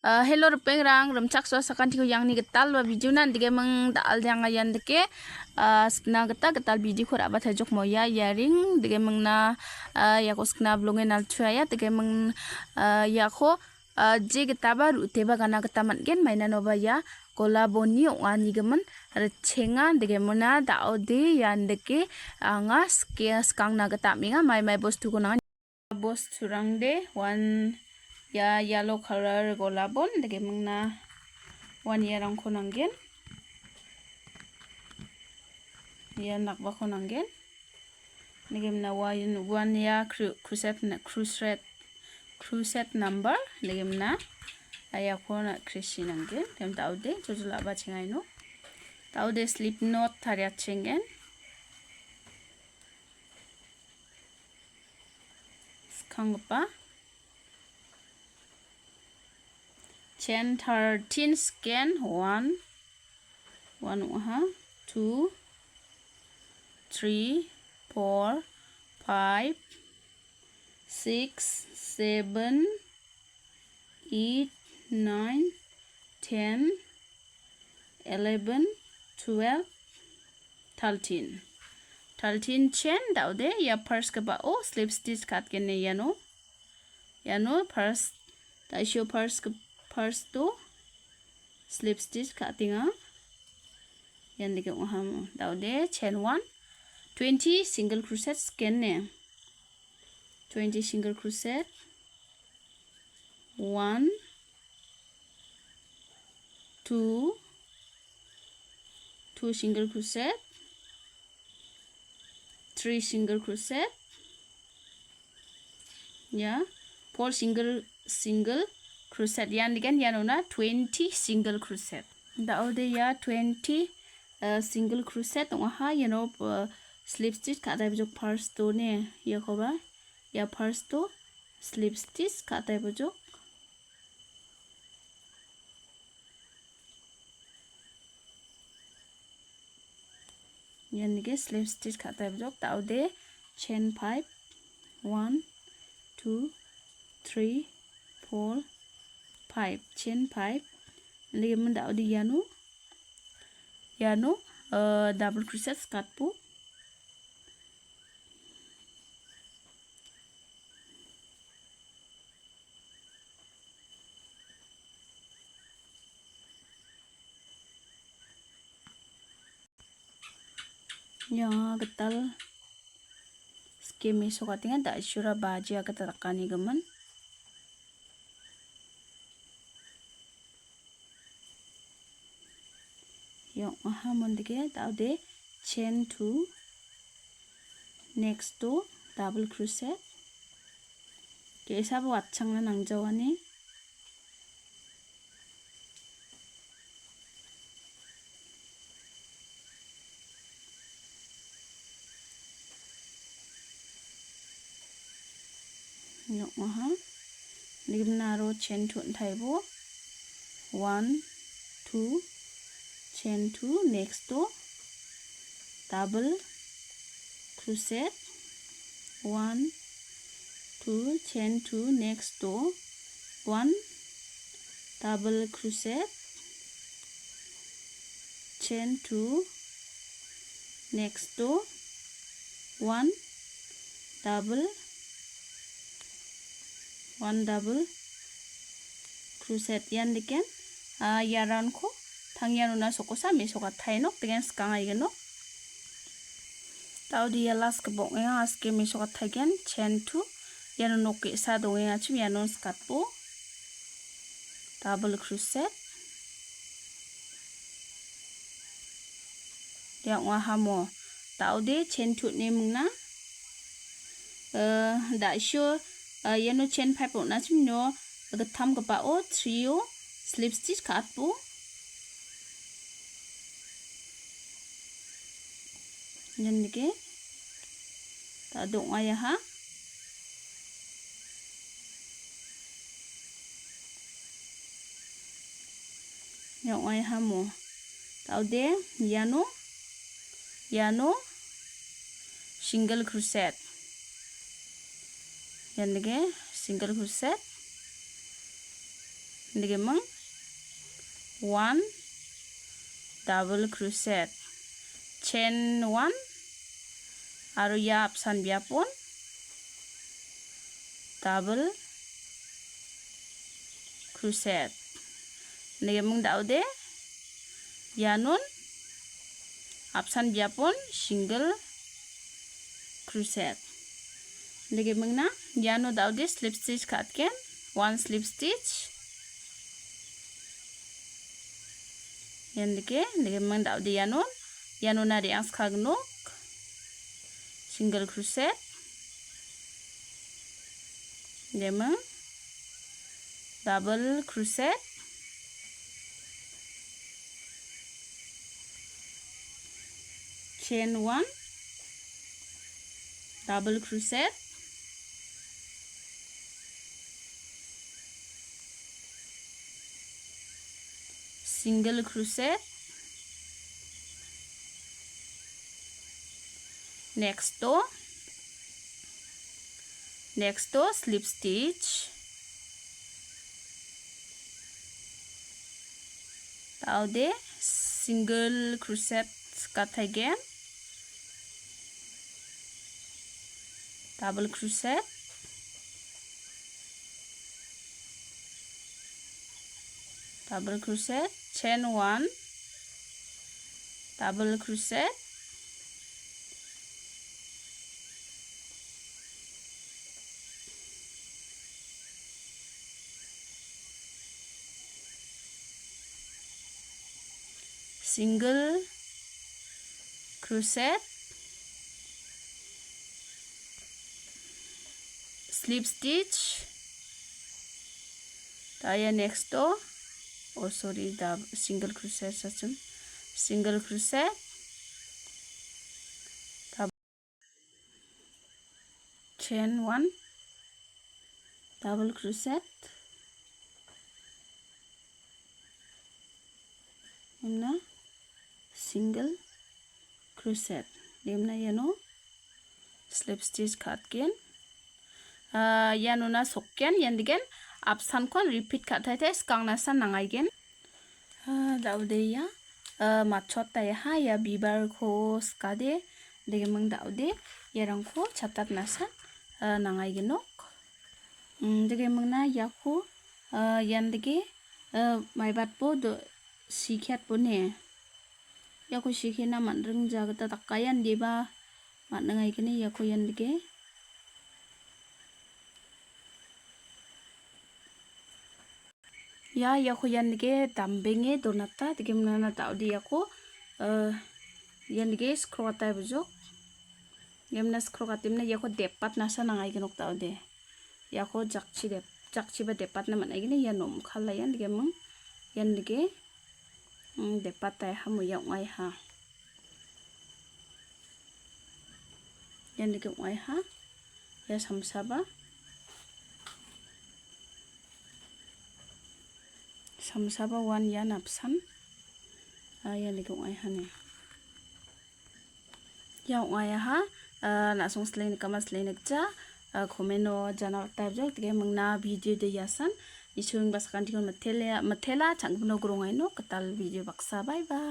Hello pengrang remchak so sakan tiku yang ni getal ba video nan dige meng dal yang ayan deke skna getal video khora ba tajok moya earring dige meng na ya ko skna blonge nal ya dige meng ya ko je getaba rute ba gana getaman gen maina no ba ya kola boni wani gemen rechenga dige mona daode yan deke anga skang na getaminga mai bostu ko na bostu rang de one ya yellow color golabon dege mengna one year ang konanggen ya nakba konanggen dege mena one ya crochet number dege mena aya kona krishi nanggen tem taude jojula ba chengai no taude slip knot tarya chengen skangpa chain 13 scan 1 2 3 4 5 6 7 8 9 10 11 12 13 chain daude ya first ke ba o slip stitch kat ke ne yano first ta show first to slip stitch cutting yan dike ham daude chain 1 20 single crochet scan ne 20 single crochet 1 2 single crochet 3 single crochet ya 4 single crochet yan digan yanona 20 single crochet daude ya 20 single crochet slip stitch katai bojok first to ne ya khoba ya first to slip stitch katai bojok yan dige slip stitch katai bojok daude chain 5 1 2 3 4 5 chain 5 lagi mendau di yano double crochet skat pu ya getal skemi sokatingan tak syura baja ketakani gemen yung mondige daude chain 2 next to double crochet kesabu watchangna nangjawane yung naro chain 2 thaibo 1 2 chain 2 next to double crochet 1 2 chain 2 next to 1 double crochet chain 2 next to 1 double crochet yan diken yaran ko thangyan una sokosa mesoka thainok tegen skanga igeno taudi yalas kebok nga aske mesoka thagen chain 2 yano noke sa donge achim yano skatpo double crochet yang hamo taudi chain 2 ne mungna da sure yano chain 5 na chim no gatham gapa o 3 slip stitch katpo yan dike ta dong aya ha yang aya ha mo taude yano single crochet yan dike single crochet dige mang 1 double crochet chain 1 aru ya apsan biapon double crochet dige mang daude yanun apsan biapon single crochet dige mang na yano daude slip stitch katken 1 slip stitch yandike dige mang daude yanun na riang skagno single crochet dige mang double crochet chain 1 double crochet single crochet next to slip stitch daude single crochet cut again double crochet chain 1 double crochet single crochet slip stitch taya next to single crochet single crochet chain 1 double crochet imna single crochet dimna yano slip stitch katken yanuna sokken yandigen apsan kon repeat kathai skang nasan nangaigen daude ya machot ta ya bibar ko skade dige mang daude yerangko chatat nasan nangaigenok dige mang na yaku yandige maibat po do sikhet po ne yaku sikhena manreng jagata takayan deba manangai kene yaku yandige yaku yandige dambenge donata dige mnana daude yaku yandige scroll tai bujok yamna scroll katimna yaku depat nasa nangai genok daude yaku jakchi ba depat na manai gene ya nom khala yandige mang yandige depat tai hamu yaungai ha yandige ungai ha ya samsaba wan yan apsan yandige ungai ha ne ya ungai ha na song sleng kama sleng ja komeno jana type jok tige mangna video de yasan isung basakan tikon matela changno grongai no katal video baksa bye bye